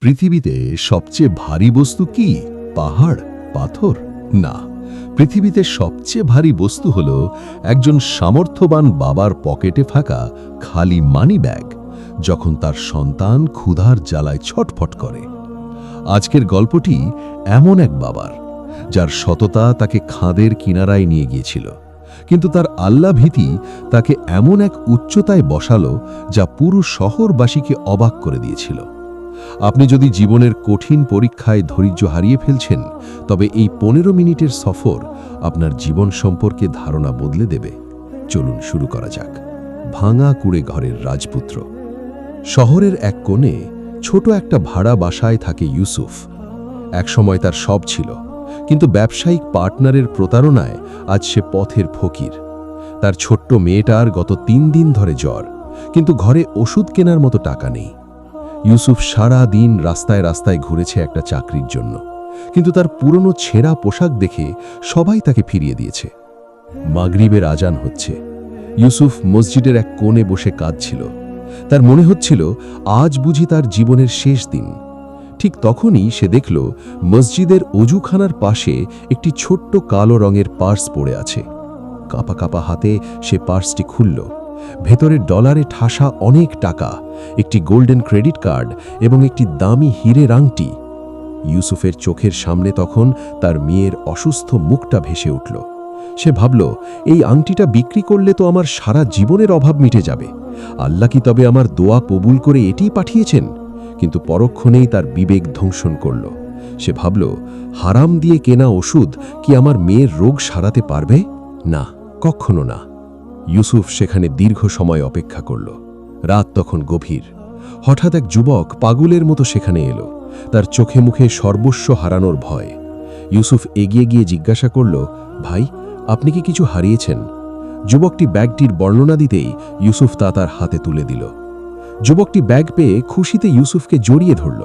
পৃথিবীতে সবচেয়ে ভারী বস্তু কি? পাহাড়, পাথর? না, পৃথিবীতে সবচেয়ে ভারী বস্তু হল একজন সামর্থ্যবান বাবার পকেটে থাকা খালি মানি ব্যাগ, যখন তার সন্তান ক্ষুধার জ্বালায় ছটফট করে। আজকের গল্পটি এমন এক বাবার, যার সততা তাকে খাদের কিনারায় নিয়ে গিয়েছিল, কিন্তু তার আল্লাহ ভীতি তাকে এমন এক উচ্চতায় বসালো যা পুরো শহরবাসীকে অবাক করে দিয়েছিল। আপনি যদি জীবনের কঠিন পরীক্ষায় ধৈর্য হারিয়ে ফেলছেন, তবে এই 15 মিনিটের সফর আপনার জীবন সম্পর্কে ধারণা বদলে দেবে। চলুন শুরু করা যাক। ভাঙা কুড়ে ঘরের রাজপুত্র। শহরের এক কোণে ছোট একটা ভাড়া বাসায় থাকে ইউসুফ। একসময় তার সব ছিল, কিন্তু ব্যবসায়িক পার্টনারের প্রতারণায় আজ সে পথের ফকির। তার ছোট্ট মেয়েটার গত 3 দিন ধরে জ্বর, কিন্তু ঘরে ওষুধ কেনার মতো টাকা নেই। ইউসুফ সারা দিন রাস্তায় রাস্তায় ঘুরেছে একটা চাকরির জন্য, কিন্তু তার পুরনো ছেঁড়া পোশাক দেখে সবাই তাকে ফিরিয়ে দিয়েছে। মাগরিবের আজান হচ্ছে। ইউসুফ মসজিদের এক কোণে বসে কাঁদছিল। তার মনে হচ্ছিল আজ বুঝি তার জীবনের শেষ দিন। ঠিক তখনই সে দেখল মসজিদের অজুখানার পাশে একটি ছোট্ট কালো রঙের পার্স পড়ে আছে। কাঁপা কাঁপা হাতে সে পার্সটি খুলল। ভেতরে ডলারে ঠাসা অনেক টাকা, একটি গোল্ডেন ক্রেডিট কার্ড এবং একটি দামি হীরের আংটি। ইউসুফের চোখের সামনে তখন তার মেয়ের অসুস্থ মুখটা ভেসে উঠল। সে ভাবল, এই আংটিটা বিক্রি করলে তো আমার সারা জীবনের অভাব মিটে যাবে। আল্লাহ কি তবে আমার দোয়া কবুল করে এটিই পাঠিয়েছেন? কিন্তু পরক্ষণেই তার বিবেক ধ্বংসন করল। সে ভাবল, হারাম দিয়ে কেনা ওষুধ কি আমার মেয়ের রোগ সারাতে পারবে? না, কখনো না। ইউসুফ সেখানে দীর্ঘ সময় অপেক্ষা করল। রাত তখন গভীর। হঠাৎ এক যুবক পাগলের মতো সেখানে এলো, তার চোখে মুখে সর্বস্ব হারানোর ভয়। ইউসুফ এগিয়ে গিয়ে জিজ্ঞাসা করল, ভাই, আপনি কি কিছু হারিয়েছেন? যুবকটি ব্যাগটির বর্ণনা দিতেই ইউসুফ তা তার হাতে তুলে দিল। যুবকটি ব্যাগ পেয়ে খুশিতে ইউসুফকে জড়িয়ে ধরল।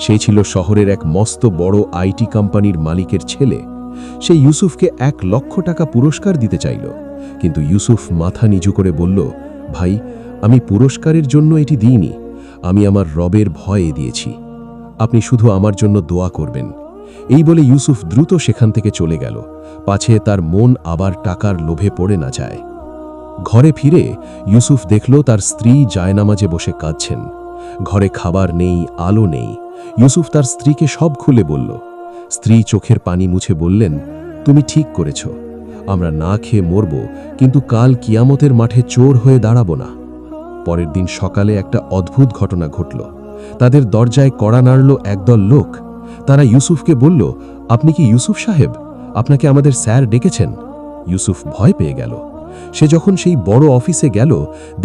সেই ছিল শহরের এক মস্ত বড় আইটি কোম্পানির মালিকের ছেলে। সে ইউসুফকে 1 লক্ষ টাকা পুরস্কার দিতে চাইল, কিন্তু ইউসুফ মাথা নিচু করে বলল, ভাই, আমি পুরস্কারের জন্য এটি দিইনি, আমি আমার রবের ভয়ে দিয়েছি। আপনি শুধু আমার জন্য দোয়া করবেন। এই বলে ইউসুফ দ্রুত সেখান থেকে চলে গেল, পাছে তার মন আবার টাকার লোভে পড়ে না যায়। ঘরে ফিরে ইউসুফ দেখল তার স্ত্রী জায়নামাজে বসে কাঁদছেন। ঘরে খাবার নেই, আলো নেই। ইউসুফ তার স্ত্রীকে সব খুলে বলল। স্ত্রী চোখের পানি মুছে বললেন, তুমি ঠিক করেছ, আমরা না খেয়ে মরব, কিন্তু কাল কিয়ামতের মাঠে চোর হয়ে দাঁড়াব না। পরের দিন সকালে একটা অদ্ভুত ঘটনা ঘটল। তাদের দরজায় কড়া নাড়ল একদল লোক। তারা ইউসুফকে বলল, আপনি কি ইউসুফ সাহেব? আপনাকে আমাদের স্যার ডেকেছেন। ইউসুফ ভয় পেয়ে গেল। সে যখন সেই বড় অফিসে গেল,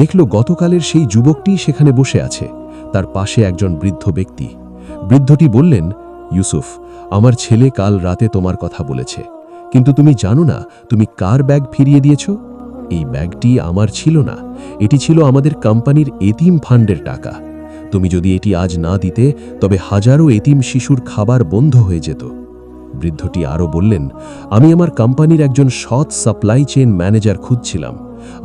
দেখল গতকালের সেই যুবকটি সেখানে বসে আছে, তার পাশে একজন বৃদ্ধ ব্যক্তি। বৃদ্ধটি বললেন, ইউসুফ, আমার ছেলে কাল রাতে তোমার কথা বলেছে, কিন্তু তুমি জানো না তুমি কার ব্যাগ ফিরিয়ে দিয়েছ? এই ব্যাগটি আমার ছিল না, এটি ছিল আমাদের কোম্পানির এতিম ফান্ডের টাকা। তুমি যদি এটি আজ না দিতে, তবে হাজারো এতিম শিশুর খাবার বন্ধ হয়ে যেত। বৃদ্ধটি আরও বললেন, আমি আমার কোম্পানির একজন সৎ সাপ্লাই চেইন ম্যানেজার খুঁজছিলাম।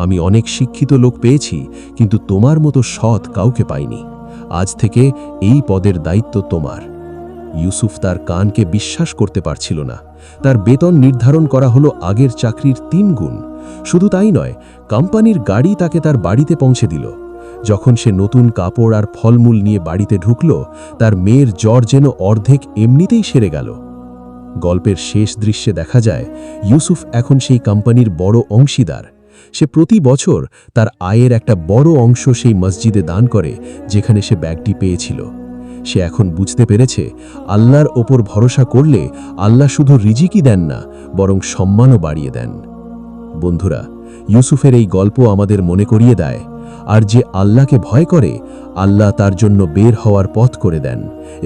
আমি অনেক শিক্ষিত লোক পেয়েছি, কিন্তু তোমার মতো সৎ কাউকে পাইনি। আজ থেকে এই পদের দায়িত্ব তোমার। ইউসুফ তার কানকে বিশ্বাস করতে পারছিল না। তার বেতন নির্ধারণ করা হলো আগের চাকরির 3 গুণ। শুধু তাই নয়, কোম্পানির গাড়ি তাকে তার বাড়িতে পৌঁছে দিল। যখন সে নতুন কাপড় আর ফলমূল নিয়ে বাড়িতে ঢুকল, তার মেয়ের জ্বর যেন অর্ধেক এমনিতেই সেরে গেল। গল্পের শেষ দৃশ্যে দেখা যায়, ইউসুফ এখন সেই কোম্পানির বড় অংশীদার। সে প্রতি বছর তার আয়ের একটা বড় অংশ সেই মসজিদে দান করে, যেখানে সে ব্যাগটি পেয়েছিল। সে এখন বুঝতে পেরেছে, আল্লাহর ওপর ভরসা করলে আল্লাহ শুধু রিজিকই দেন না, বরং সম্মানও বাড়িয়ে দেন। বন্ধুরা, ইউসুফের এই গল্প আমাদের মনে করিয়ে দেয়, আর যে আল্লাহকে ভয় করে, আল্লাহ তার জন্য বের হওয়ার পথ করে দেন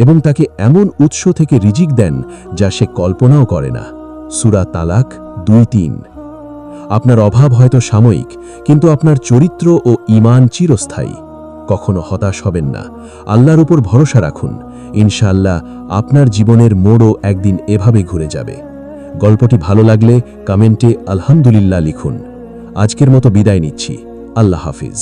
এবং তাকে এমন উৎস থেকে রিজিক দেন যা সে কল্পনাও করে না। সূরা তালাক 2:3। আপনার অভাব হয়তো সাময়িক, কিন্তু আপনার চরিত্র ও ঈমান চিরস্থায়ী। কখনো হতাশ হবেন না, আল্লাহর উপর ভরসা রাখুন। ইনশাআল্লাহ আপনার জীবনের মোড়ও একদিন এভাবে ঘুরে যাবে। গল্পটি ভালো লাগলে কমেন্টে আলহামদুলিল্লাহ লিখুন। আজকের মতো বিদায় নিচ্ছি। আল্লাহ হাফিজ।